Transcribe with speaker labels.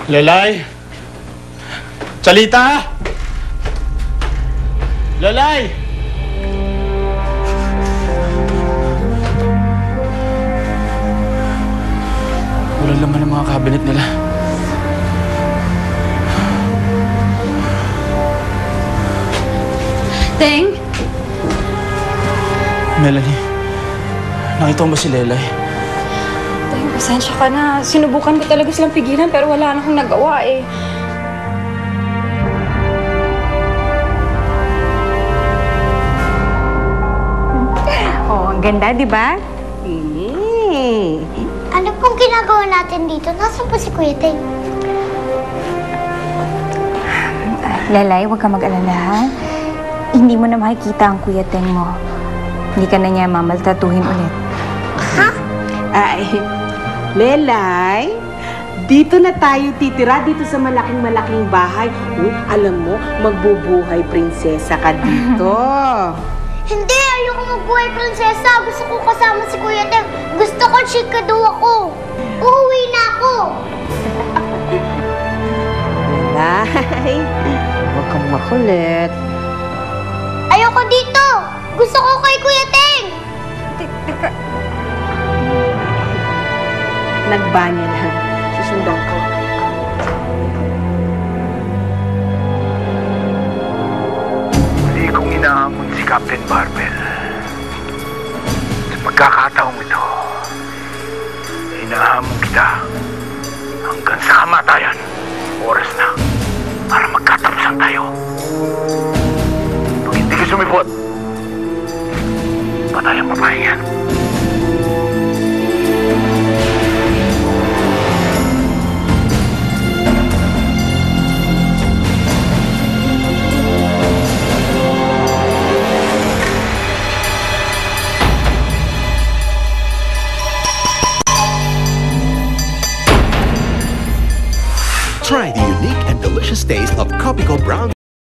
Speaker 1: Lelay! Chalita! Lelay! Walang laman ng mga cabinet nila.
Speaker 2: Teng?
Speaker 1: Melanie, nakita mo ba si Lelay?
Speaker 2: Teng, pasensya ka na. Sinubukan ko talaga silang pigilan pero wala na akong nagawa eh.
Speaker 3: Oh, ang ganda, di ba?
Speaker 4: Ano pong ginagawa natin dito? Nasaan po si Kuya Teng?
Speaker 3: Lelay, huwag ka mag-alala, ha? Hindi mo na makikita ang Kuya Teng mo. Hindi ka na niya mamaltratuhin ulit.
Speaker 4: Ha?
Speaker 5: Ay, Lelay, dito na tayo titira, dito sa malaking-malaking bahay. Alam mo, magbubuhay prinsesa ka dito.
Speaker 4: Hindi! Ayoko magbuhay prinsesa! Gusto ko kasama si Kuya Teng! Gusto ko chikado ako! Uuwi na ako!
Speaker 5: Lelay, huwag kang makulit.
Speaker 4: Ayoko dito! Gusto ko kay Kuya Teng!
Speaker 5: Nagbanya na. Susundan ko.
Speaker 6: Muli kong inaamon si Captain Barbell. Sa pagkakataong ito, inahamon kita hanggang sa kamatayan. Oras na para magkatapusan tayo. Pag hindi ka sumipot, patay ang babae yan.
Speaker 7: Try the unique and delicious taste of Copico Brown